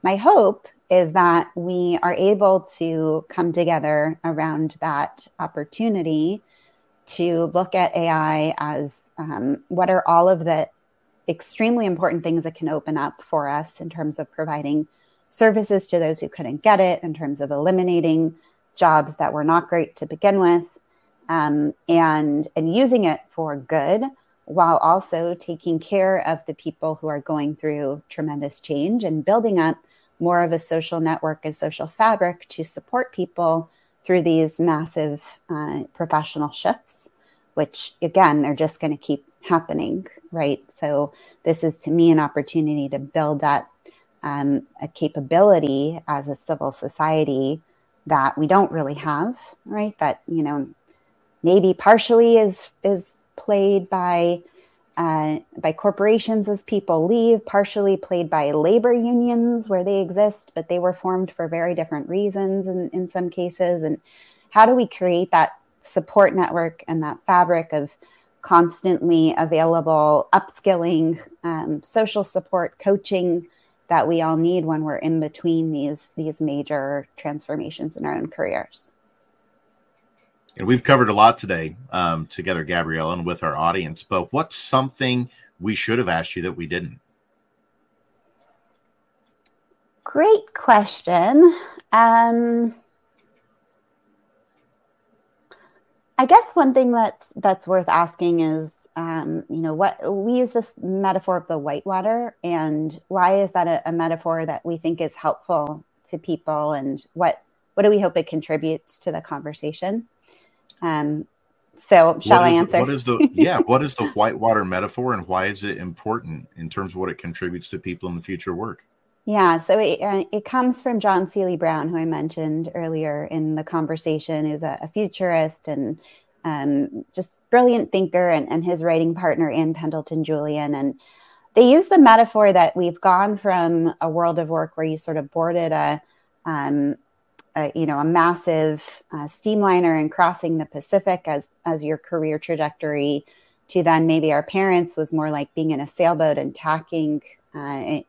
Speaker 1: My hope is that we are able to come together around that opportunity to look at AI as what are all of the extremely important things that can open up for us in terms of providing services to those who couldn't get it, in terms of eliminating jobs that were not great to begin with, and using it for good, while also taking care of the people who are going through tremendous change and building up more of a social network and social fabric to support people through these massive professional shifts, which, again, they're just going to keep happening, right? So this is, to me, an opportunity to build up a capability as a civil society that we don't really have, right? That, maybe partially is played by corporations as people leave, partially played by labor unions where they exist, but they were formed for very different reasons in some cases. And how do we create that support network and that fabric of constantly available upskilling, social support, coaching that we all need when we're in between these major transformations in our own careers?
Speaker 4: And we've covered a lot today together, Gabriela, and with our audience. But what's something we should have asked you that we didn't?
Speaker 1: Great question. I guess one thing that's worth asking is, what we use this metaphor of the whitewater, and why is that a metaphor that we think is helpful to people, and what do we hope it contributes to the conversation? So shall I answer?
Speaker 4: What is the whitewater metaphor, and why is it important in terms of what it contributes to people in the future work?
Speaker 1: Yeah, so it comes from John Seely Brown, who I mentioned earlier in the conversation, who's a futurist and just brilliant thinker, and his writing partner, Ann Pendleton Julian. And they use the metaphor that we've gone from a world of work where you sort of boarded a massive steamliner and crossing the Pacific as your career trajectory, to then maybe our parents was more like being in a sailboat and tacking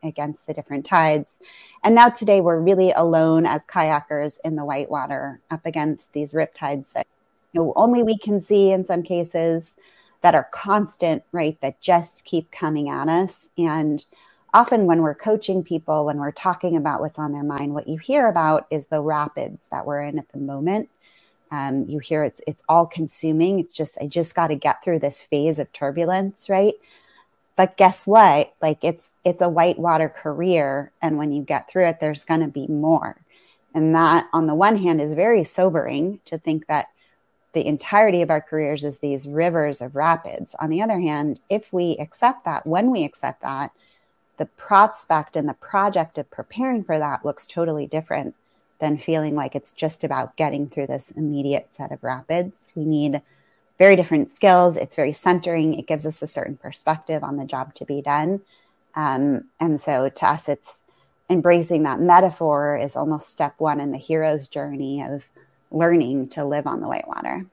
Speaker 1: against the different tides. And now today we're really alone as kayakers in the whitewater up against these riptides that only we can see in some cases, that are constant, right? That just keep coming at us. And often when we're coaching people, when we're talking about what's on their mind, what you hear about is the rapids that we're in at the moment. You hear it's all consuming. It's just, I just got to get through this phase of turbulence, right? But guess what? Like it's a whitewater career. And when you get through it, there's going to be more. And that on the one hand is very sobering to think that the entirety of our careers is these rivers of rapids. On the other hand, if we accept that, when we accept that, the prospect and the project of preparing for that looks totally different than feeling like it's just about getting through this immediate set of rapids. We need very different skills. It's very centering. It gives us a certain perspective on the job to be done. And so to us, it's embracing that metaphor is almost step one in the hero's journey of learning to live on the whitewater.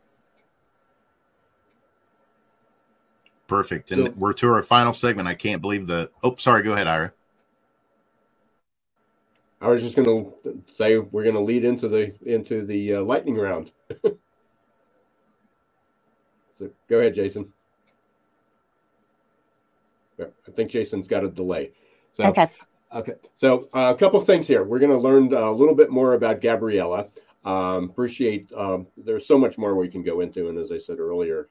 Speaker 4: Perfect. And we're to our final segment. I can't believe sorry, go ahead, Ira.
Speaker 3: I was just going to say we're going to lead into the lightning round. So go ahead, Jason. I think Jason's got a delay. So, okay. So a couple of things here. We're going to learn a little bit more about Gabriela. Appreciate there's so much more we can go into, and as I said earlier,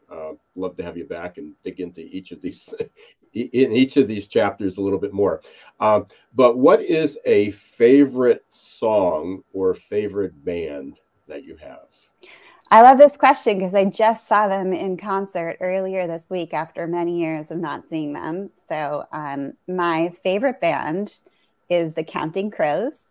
Speaker 3: love to have you back and dig into each of these in each of these chapters a little bit more. But what is a favorite song or favorite band that you have?
Speaker 1: I love this question because I just saw them in concert earlier this week after many years of not seeing them. So my favorite band is the Counting Crows.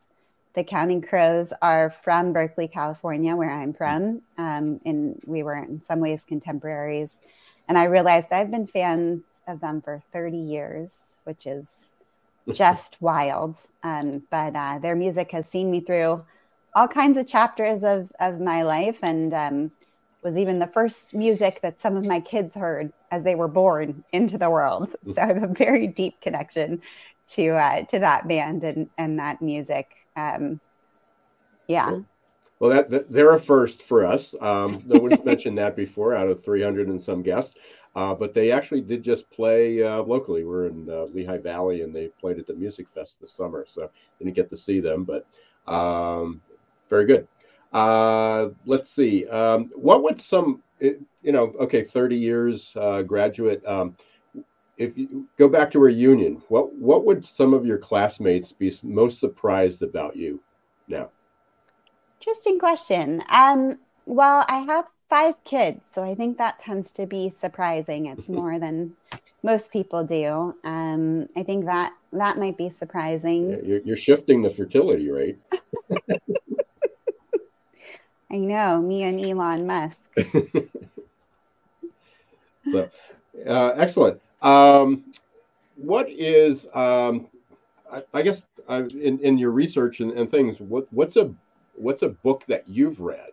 Speaker 1: The Counting Crows are from Berkeley, California, where I'm from. And we were in some ways contemporaries. And I realized I've been fans of them for 30 years, which is just wild. But their music has seen me through all kinds of chapters of my life, and was even the first music that some of my kids heard as they were born into the world. So I have a very deep connection to that band and that music. Yeah.
Speaker 3: Well, they're a first for us. No one's mentioned that before out of 300 and some guests. But they actually did just play locally. We're in Lehigh Valley, and they played at the Music Fest this summer. So didn't get to see them, but very good. Let's see. What would 30 years graduate. If you go back to a reunion, what would some of your classmates be most surprised about you now?
Speaker 1: Interesting question. Well, I have 5 kids, so I think that tends to be surprising. It's more than most people do. I think that might be surprising.
Speaker 3: You're shifting the fertility rate.
Speaker 1: I know, me and Elon Musk.
Speaker 3: So, excellent. What is, I guess, in your research and things, what's a book that you've read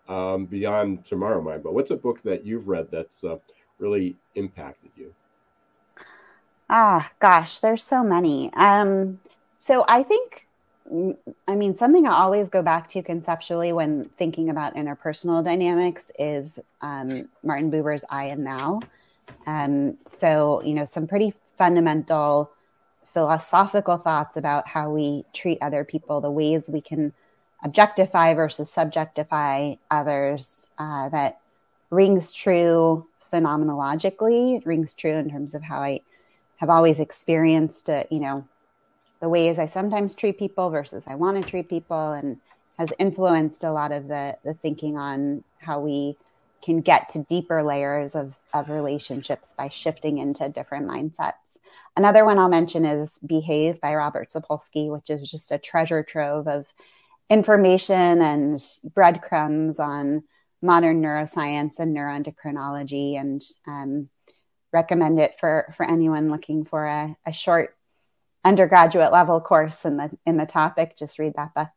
Speaker 3: beyond TomorrowMind? But what's a book that you've read that's really impacted you?
Speaker 1: Gosh, there's so many. So I think, something I always go back to conceptually when thinking about interpersonal dynamics is Martin Buber's I and Thou. So, some pretty fundamental philosophical thoughts about how we treat other people, the ways we can objectify versus subjectify others, that rings true phenomenologically. It rings true in terms of how I have always experienced, the ways I sometimes treat people versus I want to treat people, and has influenced a lot of the thinking on how we can get to deeper layers of relationships by shifting into different mindsets. Another one I'll mention is Behave by Robert Sapolsky, which is just a treasure trove of information and breadcrumbs on modern neuroscience and neuroendocrinology, and recommend it for anyone looking for a short undergraduate level course in the topic. Just read that book.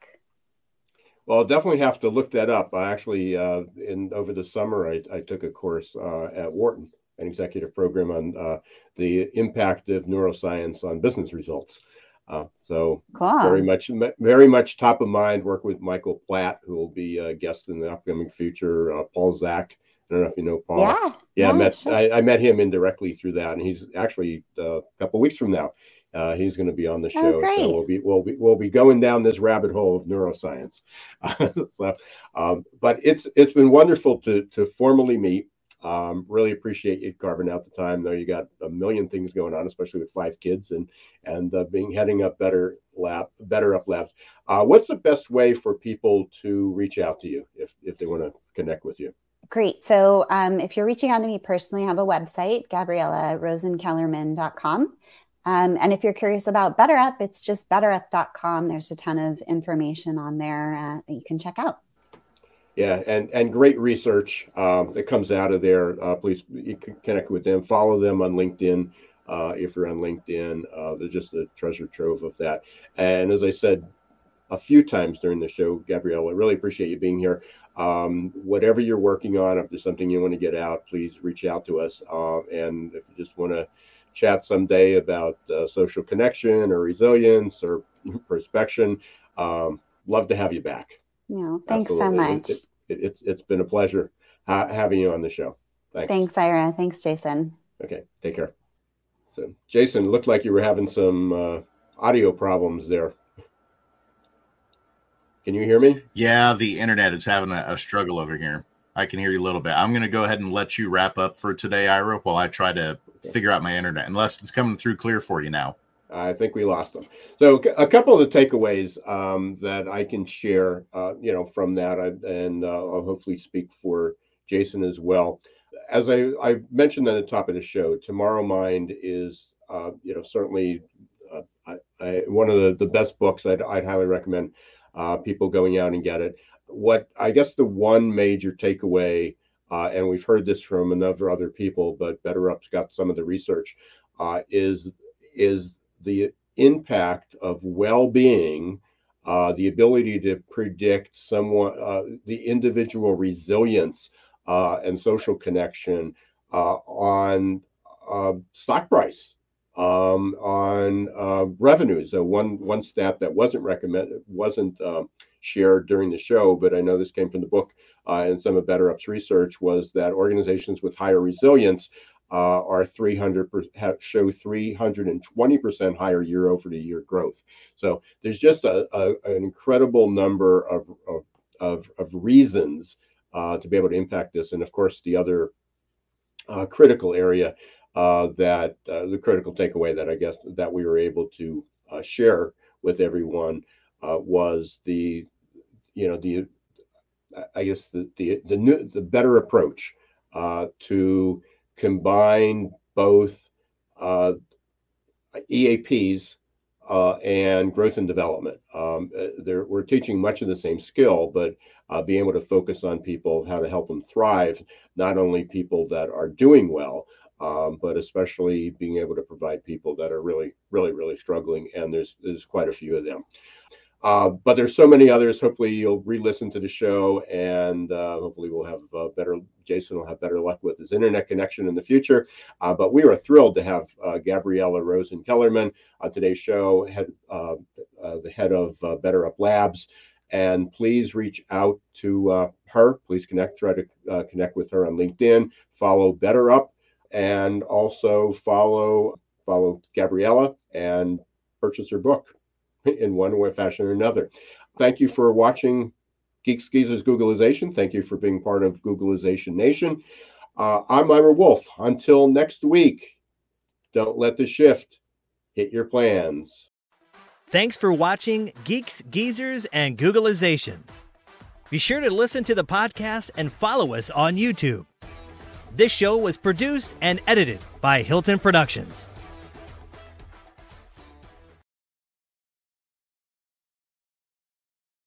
Speaker 3: Well, I'll definitely have to look that up. I actually, over the summer, I took a course at Wharton, an executive program on the impact of neuroscience on business results. So cool. very much top of mind. Work with Michael Platt, who will be a guest in the upcoming future. Paul Zach. I don't know if you know Paul.
Speaker 1: Yeah.
Speaker 3: I met him indirectly through that, and he's actually a couple of weeks from now. He's going to be on the
Speaker 1: Oh,
Speaker 3: show,
Speaker 1: great.
Speaker 3: so we'll be going down this rabbit hole of neuroscience. But it's been wonderful to formally meet. Really appreciate you carving out the time. Though you got a million things going on, especially with 5 kids and heading up BetterUp Labs. What's the best way for people to reach out to you if they want to connect with you?
Speaker 1: Great. So if you're reaching out to me personally, I have a website, Gabriela@rosenkellerman.com. And if you're curious about BetterUp, it's just betterup.com. There's a ton of information on there that you can check out.
Speaker 3: Yeah, and great research that comes out of there. Please you can connect with them. Follow them on LinkedIn. If you're on LinkedIn, they're just a treasure trove of that. And as I said a few times during the show, Gabriela, I really appreciate you being here. Whatever you're working on, if there's something you want to get out, please reach out to us. And if you just want to chat someday about social connection or resilience or prospection, love to have you back.
Speaker 1: No, thanks Absolutely. So much.
Speaker 3: It's been a pleasure having you on the show. Thanks.
Speaker 1: Thanks, Ira. Thanks, Jason.
Speaker 3: Okay, take care. So, Jason, looked like you were having some audio problems there. Can you hear me?
Speaker 4: Yeah, the internet is having a struggle over here. I can hear you a little bit. I'm going to go ahead and let you wrap up for today, Ira, while I try to figure out my internet, unless it's coming through clear for you now.
Speaker 3: I think we lost them. So a couple of the takeaways that I can share, from that, and I'll hopefully speak for Jason as well. As I mentioned at the top of the show, TomorrowMind is, certainly one of the best books. I'd highly recommend people going out and get it. What I guess the one major takeaway, and we've heard this from a number of other people, but BetterUp's got some of the research, is the impact of well-being, the ability to predict the individual resilience and social connection on stock price, on revenues. So one stat that wasn't shared during the show, but I know this came from the book and some of BetterUp's research, was that organizations with higher resilience show 320% higher year-over-year growth. So there's just an incredible number of reasons to be able to impact this. And of course, the other critical area the critical takeaway that I guess that we were able to share with everyone was the better approach to combine both EAPs and growth and development. We're teaching much of the same skill, but being able to focus on people, how to help them thrive, not only people that are doing well, but especially being able to provide people that are really, really, really struggling. And there's quite a few of them. But there's so many others. Hopefully you'll re-listen to the show, and hopefully we'll have Jason will have better luck with his internet connection in the future. But we are thrilled to have Gabriela Rosen Kellerman on today's show, the head of BetterUp Labs. And please reach out to her. Please try to connect with her on LinkedIn. Follow BetterUp, and also follow Gabriela and purchase her book in one way, fashion, or another. Thank you for watching Geeks Geezers Googleization. Thank you for being part of Googleization Nation. I'm Ira Wolf. Until next week, don't let the shift hit your plans.
Speaker 2: Thanks for watching Geeks, Geezers, and Googleization. Be sure to listen to the podcast and follow us on YouTube. This show was produced and edited by Hilton Productions.